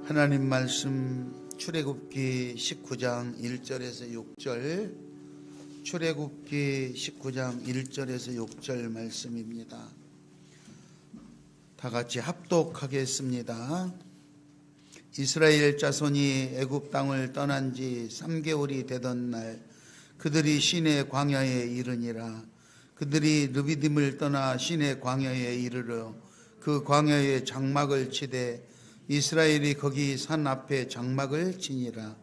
하나님 말씀 출애굽기 19장 1절에서 6절, 출애굽기 19장 1절에서 6절 말씀입니다. 다 같이 합독하겠습니다. 이스라엘 자손이 애굽 땅을 떠난 지 3개월이 되던 날 그들이 시내 광야에 이르니라. 그들이 르비딤을 떠나 시내 광야에 이르러 그 광야에 장막을 치되 이스라엘이 거기 산 앞에 장막을 치니라.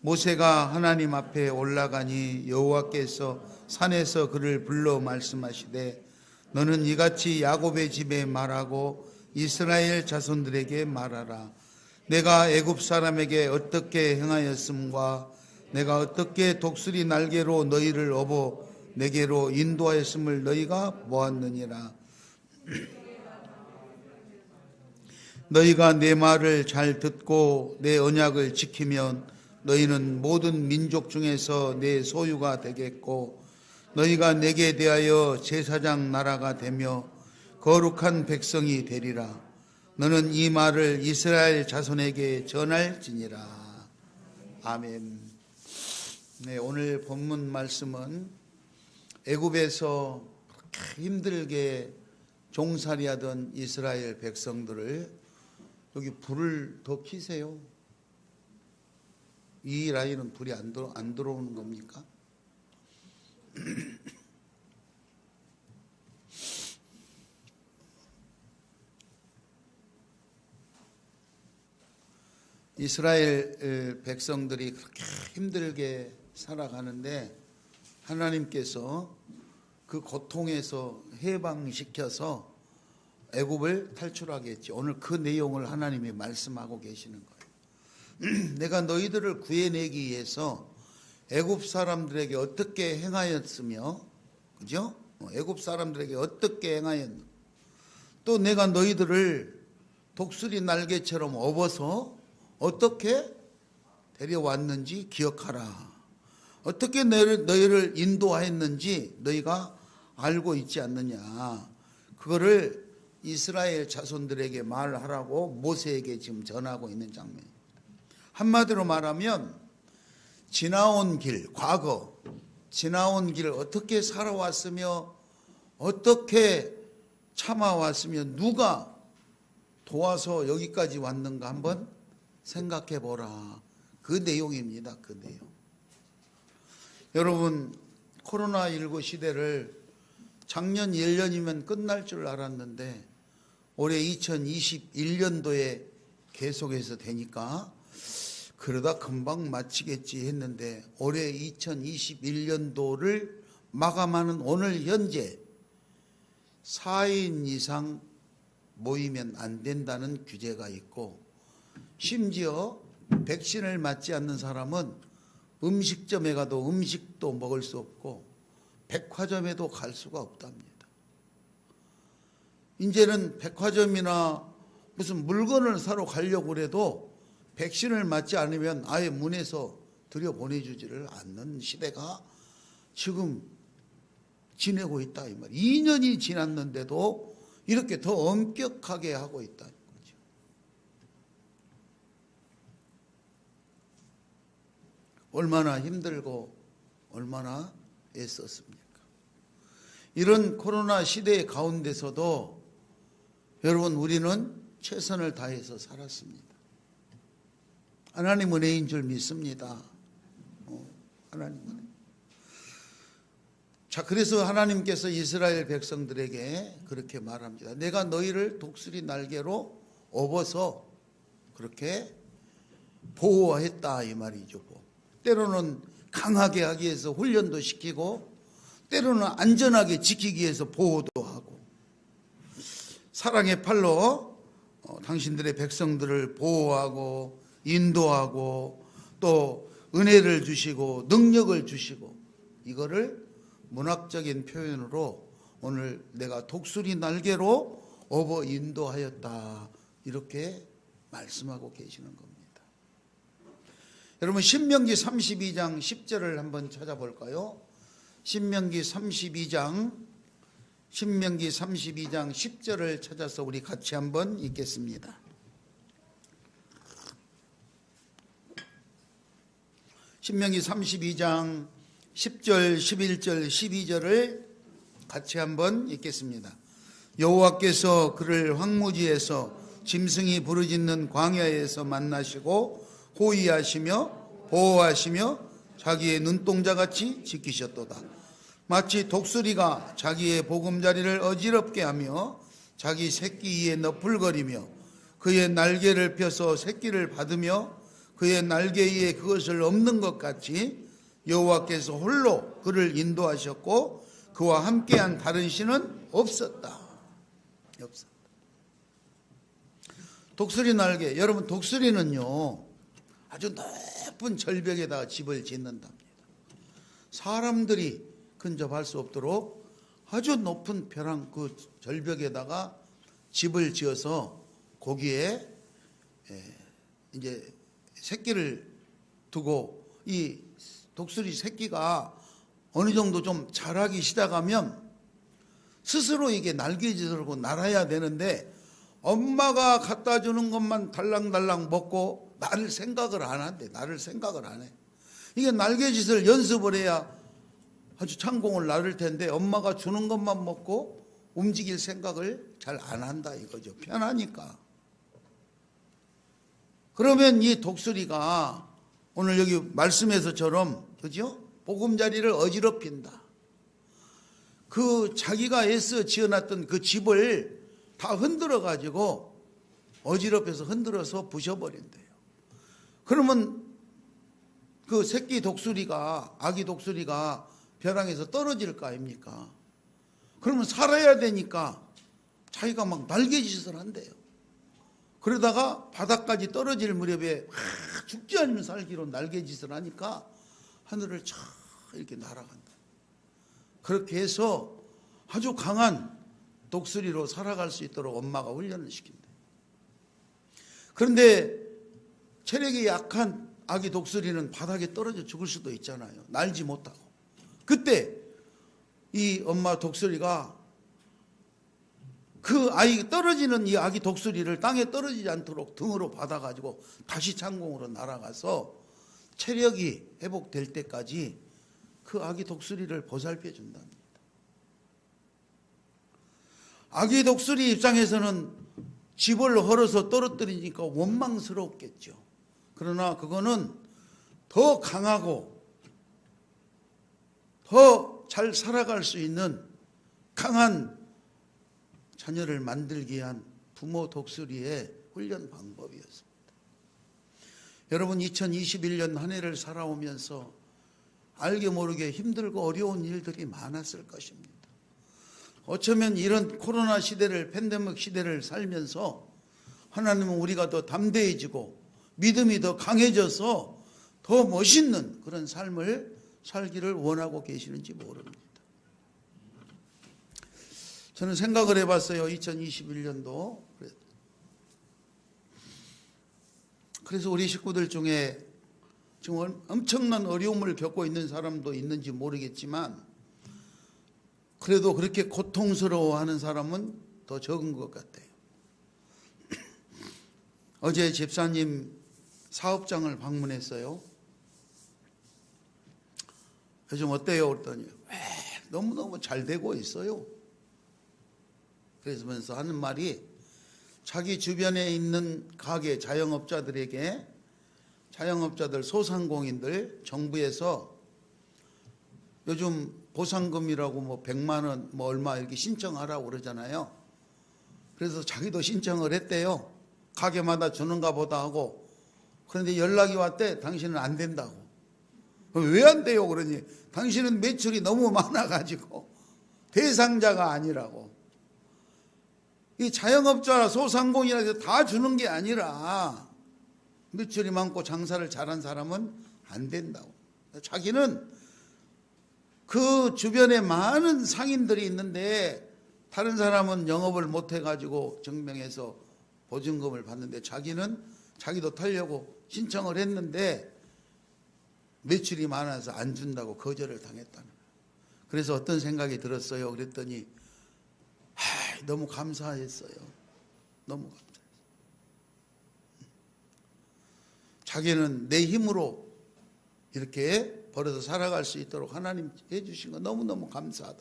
모세가 하나님 앞에 올라가니 여호와께서 산에서 그를 불러 말씀하시되 너는 이같이 야곱의 집에 말하고 이스라엘 자손들에게 말하라. 내가 애굽 사람에게 어떻게 행하였음과 내가 어떻게 독수리 날개로 너희를 업어 내게로 인도하였음을 너희가 보았느니라. 너희가 내 말을 잘 듣고 내 언약을 지키면 너희는 모든 민족 중에서 내 소유가 되겠고 너희가 내게 대하여 제사장 나라가 되며 거룩한 백성이 되리라. 너는 이 말을 이스라엘 자손에게 전할지니라. 아멘. 네, 오늘 본문 말씀은 애굽에서 힘들게 종살이하던 이스라엘 백성들을 여기 불을 더 켜세요. 이 라인은 불이 안 들어오는 겁니까? 이스라엘 백성들이 그렇게 힘들게 살아가는데 하나님께서 그 고통에서 해방시켜서 애굽을 탈출하게 했지. 오늘 그 내용을 하나님이 말씀하고 계시는 거예요. 내가 너희들을 구해내기 위해서 애굽 사람들에게 어떻게 행하였으며, 그죠? 애굽 사람들에게 어떻게 행하였노? 또 내가 너희들을 독수리 날개처럼 업어서 어떻게 데려왔는지 기억하라. 어떻게 너희를 인도하였는지 너희가 알고 있지 않느냐. 그거를 이스라엘 자손들에게 말하라고 모세에게 지금 전하고 있는 장면입니다. 한마디로 말하면 지나온 길, 과거 지나온 길을 어떻게 살아왔으며 어떻게 참아왔으며 누가 도와서 여기까지 왔는가 한번 생각해 보라. 그 내용입니다. 그 내용. 여러분, 코로나19 시대를 작년 1년이면 끝날 줄 알았는데 올해 2021년도에 계속해서 되니까 그러다 금방 마치겠지 했는데 올해 2021년도를 마감하는 오늘 현재 4인 이상 모이면 안 된다는 규제가 있고 심지어 백신을 맞지 않는 사람은 음식점에 가도 음식도 먹을 수 없고 백화점에도 갈 수가 없답니다. 이제는 백화점이나 무슨 물건을 사러 가려고 해도 백신을 맞지 않으면 아예 문에서 들여보내주지를 않는 시대가 지금 지내고 있다 이 말. 2년이 지났는데도 이렇게 더 엄격하게 하고 있다는 거죠. 얼마나 힘들고 얼마나 애썼습니까? 이런 코로나 시대 가운데서도 여러분 우리는 최선을 다해서 살았습니다. 하나님 은혜인 줄 믿습니다. 하나님 은혜. 자, 그래서 하나님께서 이스라엘 백성들에게 그렇게 말합니다. 내가 너희를 독수리 날개로 업어서 그렇게 보호했다 이 말이죠. 때로는 강하게 하기 위해서 훈련도 시키고 때로는 안전하게 지키기 위해서 보호도 하고 사랑의 팔로 당신들의 백성들을 보호하고 인도하고 또 은혜를 주시고 능력을 주시고 이거를 문학적인 표현으로 오늘 내가 독수리 날개로 업어 인도하였다 이렇게 말씀하고 계시는 겁니다. 여러분 신명기 32장 10절을 한번 찾아볼까요? 신명기 32장 10절을 찾아서 우리 같이 한번 읽겠습니다. 신명기 32장 10절, 11절, 12절을 같이 한번 읽겠습니다. 여호와께서 그를 황무지에서 짐승이 부르짖는 광야에서 만나시고 호위하시며 보호하시며 자기의 눈동자같이 지키셨도다. 마치 독수리가 자기의 보금자리를 어지럽게 하며 자기 새끼 위에 너풀거리며 그의 날개를 펴서 새끼를 받으며 그의 날개 위에 그것을 엎는 것 같이 여호와께서 홀로 그를 인도하셨고 그와 함께한 다른 신은 없었다. 독수리 날개, 여러분 독수리는요 아주 높은 절벽에다가 집을 짓는답니다. 사람들이 근접할 수 없도록 아주 높은 벼랑 그 절벽에다가 집을 지어서 거기에 이제 새끼를 두고 이 독수리 새끼가 어느 정도 좀 자라기 시작하면 스스로 이게 날개짓을 하고 날아야 되는데 엄마가 갖다 주는 것만 달랑달랑 먹고 나를 생각을 안 한대. 나를 생각을 안 해. 이게 날개짓을 연습을 해야 아주 창공을 나를 텐데 엄마가 주는 것만 먹고 움직일 생각을 잘 안 한다 이거죠. 편하니까. 그러면 이 독수리가 오늘 여기 말씀에서처럼 그죠? 보금자리를 어지럽힌다. 그 자기가 애써 지어놨던 그 집을 다 흔들어 가지고 어지럽혀서 흔들어서 부셔버린대요. 그러면 그 새끼 독수리가 아기 독수리가 벼랑에서 떨어질 거 아닙니까? 그러면 살아야 되니까 자기가 막 날개짓을 한대요. 그러다가 바닥까지 떨어질 무렵에 죽지 않으면 살기로 날개짓을 하니까 하늘을 쫙 이렇게 날아간다. 그렇게 해서 아주 강한 독수리로 살아갈 수 있도록 엄마가 훈련을 시킨다. 그런데 체력이 약한 아기 독수리는 바닥에 떨어져 죽을 수도 있잖아요. 날지 못하고. 그때 이 엄마 독수리가 그 떨어지는 이 아기 독수리를 땅에 떨어지지 않도록 등으로 받아가지고 다시 창공으로 날아가서 체력이 회복될 때까지 그 아기 독수리를 보살펴 준답니다. 아기 독수리 입장에서는 집을 헐어서 떨어뜨리니까 원망스럽겠죠. 그러나 그거는 더 강하고 더 잘 살아갈 수 있는 강한 자녀를 만들기 위한 부모 독수리의 훈련 방법이었습니다. 여러분 2021년 한 해를 살아오면서 알게 모르게 힘들고 어려운 일들이 많았을 것입니다. 어쩌면 이런 코로나 시대를 팬데믹 시대를 살면서 하나님은 우리가 더 담대해지고 믿음이 더 강해져서 더 멋있는 그런 삶을 살기를 원하고 계시는지 모릅니다. 저는 생각을 해봤어요. 2021년도. 그래서 우리 식구들 중에 지금 엄청난 어려움을 겪고 있는 사람도 있는지 모르겠지만 그래도 그렇게 고통스러워하는 사람은 더 적은 것 같아요. 어제 집사님 사업장을 방문했어요. 요즘 어때요? 그랬더니 너무너무 잘 되고 있어요. 그러면서 하는 말이 자기 주변에 있는 가게 자영업자들에게 자영업자들 소상공인들 정부에서 요즘 보상금이라고 뭐 100만 원 뭐 얼마 이렇게 신청하라고 그러잖아요. 그래서 자기도 신청을 했대요. 가게마다 주는가 보다 하고. 그런데 연락이 왔대. 당신은 안 된다고. 왜 안 돼요? 그러니 당신은 매출이 너무 많아가지고 대상자가 아니라고. 이 자영업자 소상공인이라 해서 다 주는 게 아니라 매출이 많고 장사를 잘한 사람은 안 된다고. 자기는 그 주변에 많은 상인들이 있는데 다른 사람은 영업을 못 해가지고 증명해서 보증금을 받는데 자기는 자기도 타려고 신청을 했는데 매출이 많아서 안 준다고 거절을 당했다는 거예요. 그래서 어떤 생각이 들었어요? 그랬더니 너무 감사했어요. 너무 감사했어요. 자기는 내 힘으로 이렇게 벌어서 살아갈 수 있도록 하나님 해주신 거 너무너무 감사하다.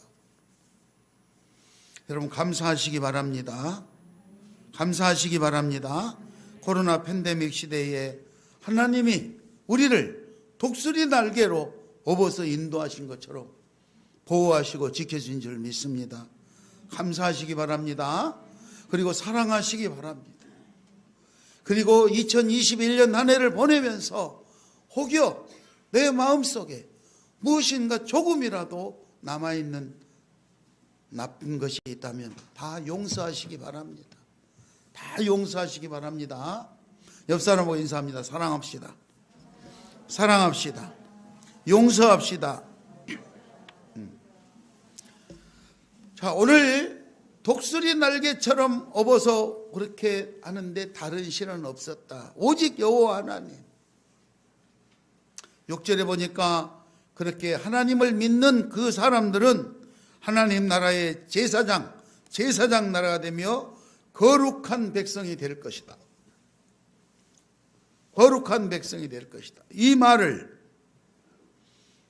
여러분 감사하시기 바랍니다. 감사하시기 바랍니다. 코로나 팬데믹 시대에 하나님이 우리를 독수리 날개로 업어서 인도하신 것처럼 보호하시고 지켜주신 줄 믿습니다. 감사하시기 바랍니다. 그리고 사랑하시기 바랍니다. 그리고 2021년 한 해를 보내면서 혹여 내 마음속에 무엇인가 조금이라도 남아있는 나쁜 것이 있다면 다 용서하시기 바랍니다. 다 용서하시기 바랍니다. 옆 사람하고 인사합니다. 사랑합시다. 사랑합시다. 용서합시다. 자, 오늘 독수리 날개처럼 업어서 그렇게 하는데 다른 신은 없었다. 오직 여호와 하나님. 6절에 보니까 그렇게 하나님을 믿는 그 사람들은 하나님 나라의 제사장 나라가 되며 거룩한 백성이 될 것이다. 거룩한 백성이 될 것이다. 이 말을,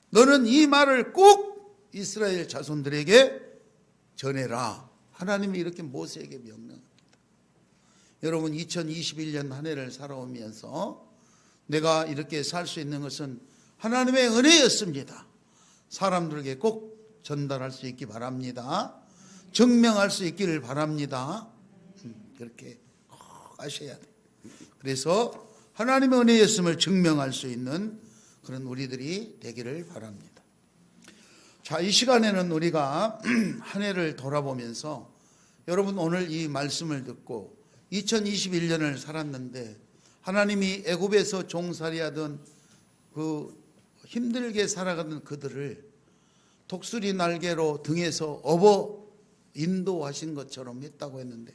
너는 이 말을 꼭 이스라엘 자손들에게 전해라. 하나님이 이렇게 모세에게 명령합니다. 여러분 2021년 한 해를 살아오면서 내가 이렇게 살 수 있는 것은 하나님의 은혜였습니다. 사람들에게 꼭 전달할 수 있기 바랍니다. 증명할 수 있기를 바랍니다. 그렇게 꼭 하셔야 돼요. 그래서 하나님의 은혜였음을 증명할 수 있는 그런 우리들이 되기를 바랍니다. 자, 이 시간에는 우리가 한 해를 돌아보면서 여러분 오늘 이 말씀을 듣고 2021년을 살았는데 하나님이 애굽에서 종살이하던 그 힘들게 살아가던 그들을 독수리 날개로 등에서 업어 인도하신 것처럼 했다고 했는데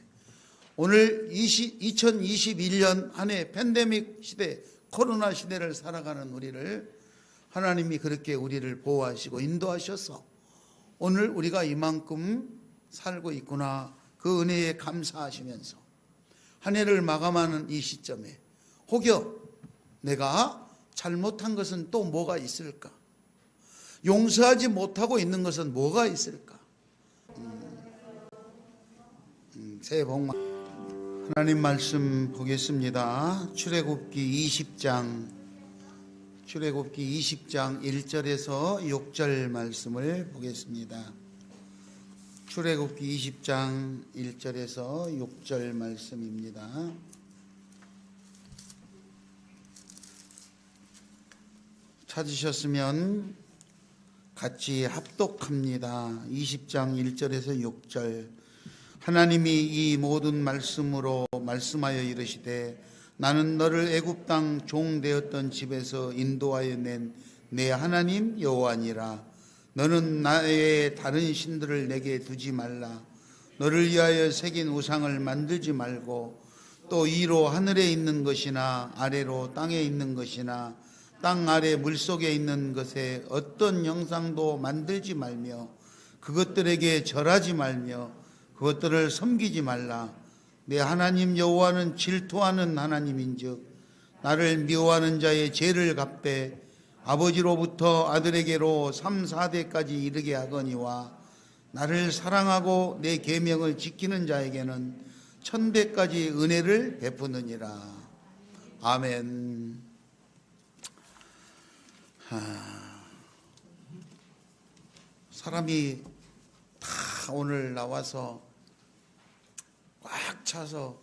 오늘 2021년 한 해 팬데믹 시대, 코로나 시대를 살아가는 우리를 하나님이 그렇게 우리를 보호하시고 인도하셔서 오늘 우리가 이만큼 살고 있구나, 그 은혜에 감사하시면서 한 해를 마감하는 이 시점에 혹여 내가 잘못한 것은 또 뭐가 있을까? 용서하지 못하고 있는 것은 뭐가 있을까? 새해 복 많이. 하나님 말씀 보겠습니다. 출애굽기 20장 1절에서 6절 말씀을 보겠습니다. 출애굽기 20장 1절에서 6절 말씀입니다. 찾으셨으면 같이 합독합니다. 20장 1절에서 6절. 하나님이 이 모든 말씀으로 말씀하여 이르시되 나는 너를 애굽 땅 종 되었던 집에서 인도하여 낸 내 하나님 여호와니라. 너는 나의 다른 신들을 내게 두지 말라. 너를 위하여 새긴 우상을 만들지 말고 또 위로 하늘에 있는 것이나 아래로 땅에 있는 것이나 땅 아래 물속에 있는 것에 어떤 형상도 만들지 말며 그것들에게 절하지 말며 그것들을 섬기지 말라. 내 하나님 여호와는 질투하는 하나님인즉 나를 미워하는 자의 죄를 갚되 아버지로부터 아들에게로 3, 4대까지 이르게 하거니와 나를 사랑하고 내 계명을 지키는 자에게는 1000대까지 은혜를 베푸느니라. 아멘. 사람이 다 오늘 나와서 꽉 차서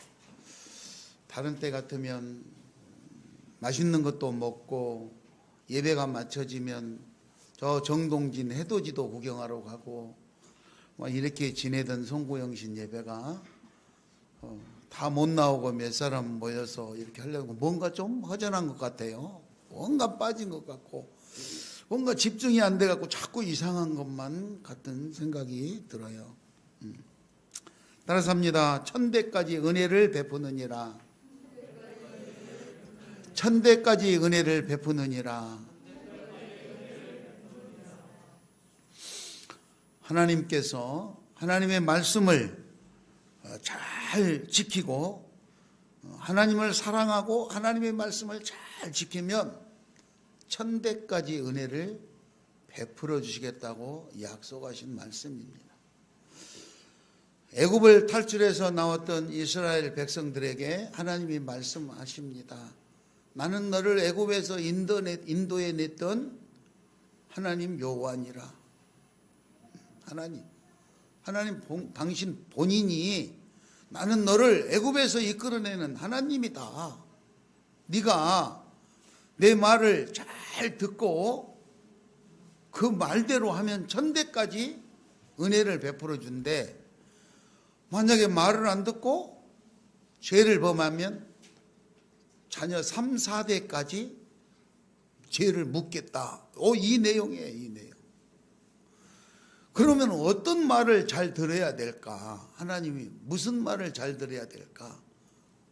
다른 때 같으면 맛있는 것도 먹고 예배가 마쳐지면 저 정동진 해돋이도 구경하러 가고 이렇게 지내던 송구영신 예배가 다 못 나오고 몇 사람 모여서 이렇게 하려고 뭔가 좀 허전한 것 같아요. 뭔가 빠진 것 같고 뭔가 집중이 안 돼갖고 자꾸 이상한 것만 같은 생각이 들어요. 따라서 합니다. 1000대까지 은혜를 베푸느니라. 1000대까지 은혜를 베푸느니라. 하나님께서 하나님의 말씀을 잘 지키고 하나님을 사랑하고 하나님의 말씀을 잘 지키면 천대까지 은혜를 베풀어 주시겠다고 약속하신 말씀입니다. 애굽을 탈출해서 나왔던 이스라엘 백성들에게 하나님이 말씀하십니다. 나는 너를 애굽에서 인도에 냈던 하나님 여호와니라. 하나님 당신 본인이 나는 너를 애굽에서 이끌어내는 하나님이다. 네가 내 말을 잘 듣고 그 말대로 하면 천대까지 은혜를 베풀어 준대. 만약에 말을 안 듣고 죄를 범하면 자녀 3, 4대까지 죄를 묻겠다. 이 내용이에요, 이 내용. 그러면 어떤 말을 잘 들어야 될까? 하나님이 무슨 말을 잘 들어야 될까?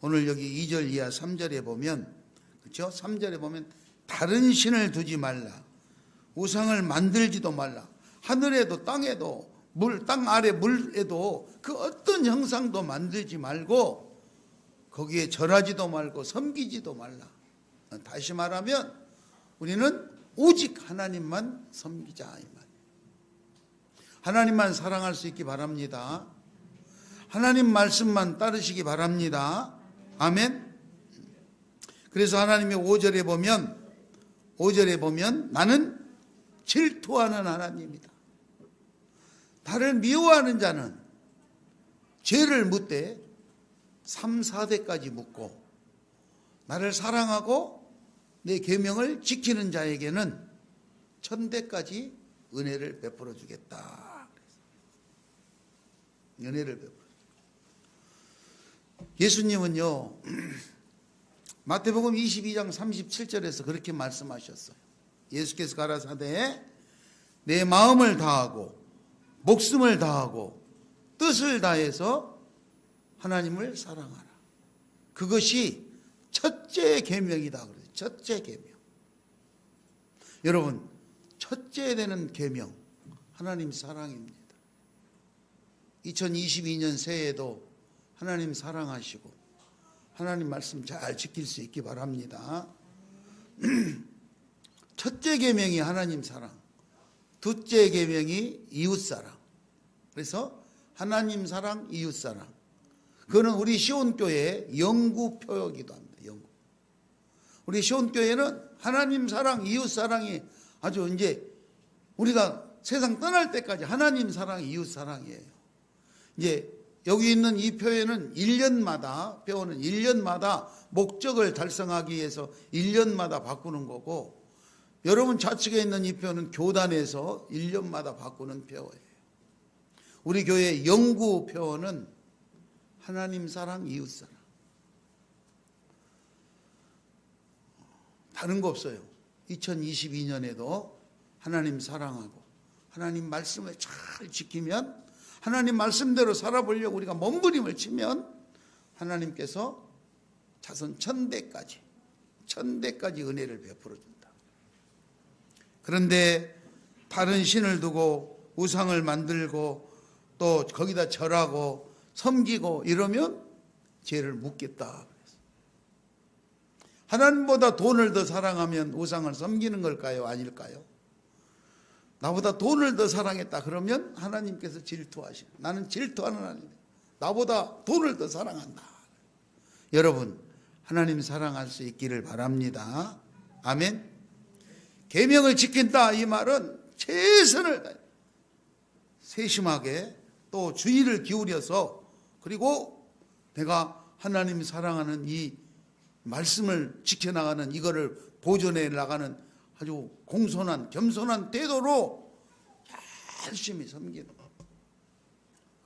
오늘 여기 2절 이하 3절에 보면, 그렇죠? 3절에 보면 다른 신을 두지 말라. 우상을 만들지도 말라. 하늘에도 땅에도 땅 아래 물에도 그 어떤 형상도 만들지 말고 거기에 절하지도 말고 섬기지도 말라. 다시 말하면 우리는 오직 하나님만 섬기자 이 말. 하나님만 사랑할 수 있기 바랍니다. 하나님 말씀만 따르시기 바랍니다. 아멘. 그래서 하나님의 5절에 보면 나는 질투하는 하나님이다. 나를 미워하는 자는 죄를 묻되 3, 4대까지 묻고 나를 사랑하고 내 계명을 지키는 자에게는 천대까지 은혜를 베풀어 주겠다. 은혜를 베풀어. 예수님은요, 마태복음 22장 37절에서 그렇게 말씀하셨어요. 예수께서 가라사대 내 마음을 다하고 목숨을 다하고 뜻을 다해서 하나님을 사랑하라. 그것이 첫째 계명이다. 그래요. 첫째 계명. 여러분, 첫째 되는 계명 하나님 사랑입니다. 2022년 새해에도 하나님 사랑하시고 하나님 말씀 잘 지킬 수 있기 바랍니다. 첫째 계명이 하나님 사랑, 둘째 계명이 이웃 사랑. 그래서 하나님 사랑, 이웃 사랑. 그거는 우리 시온교회의 영구표이기도 합니다. 영구. 우리 시온교회는 하나님 사랑, 이웃 사랑이 아주 이제 우리가 세상 떠날 때까지 하나님 사랑, 이웃 사랑이에요. 이제 여기 있는 이 표에는 1년마다 표는 1년마다 목적을 달성하기 위해서 1년마다 바꾸는 거고, 여러분 좌측에 있는 이 표는 교단에서 1년마다 바꾸는 표예요. 우리 교회 영구 표어는 하나님 사랑, 이웃 사랑. 다른 거 없어요. 2022년에도 하나님 사랑하고 하나님 말씀을 잘 지키면, 하나님 말씀대로 살아보려고 우리가 몸부림을 치면 하나님께서 자손 천대까지 은혜를 베풀어 준다. 그런데 다른 신을 두고 우상을 만들고 또 거기다 절하고 섬기고 이러면 죄를 묻겠다. 하나님보다 돈을 더 사랑하면 우상을 섬기는 걸까요? 아닐까요? 나보다 돈을 더 사랑했다 그러면 하나님께서 질투하시는, 나는 질투하는 하나님, 나보다 돈을 더 사랑한다. 여러분, 하나님 사랑할 수 있기를 바랍니다. 아멘. 계명을 지킨다 이 말은 최선을 다해 세심하게 또 주의를 기울여서, 그리고 내가 하나님 사랑하는 이 말씀을 지켜나가는, 이거를 보존해 나가는 아주 공손한 겸손한 태도로 열심히 섬기는 것,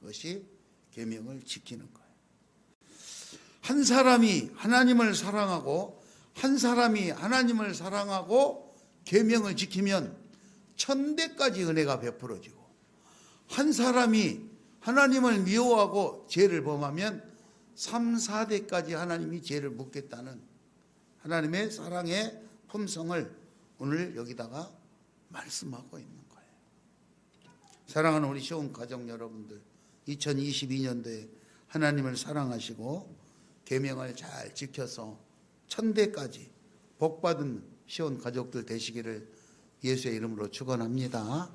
그것이 계명을 지키는 거예요. 한 사람이 하나님을 사랑하고 한 사람이 하나님을 사랑하고 계명을 지키면 천대까지 은혜가 베풀어지고, 한 사람이 하나님을 미워하고 죄를 범하면 3, 4대까지 하나님이 죄를 묻겠다는 하나님의 사랑의 품성을 오늘 여기다가 말씀하고 있는 거예요. 사랑하는 우리 시온 가족 여러분들, 2022년도에 하나님을 사랑하시고 계명을 잘 지켜서 천대까지 복받은 시온 가족들 되시기를 예수의 이름으로 축원합니다.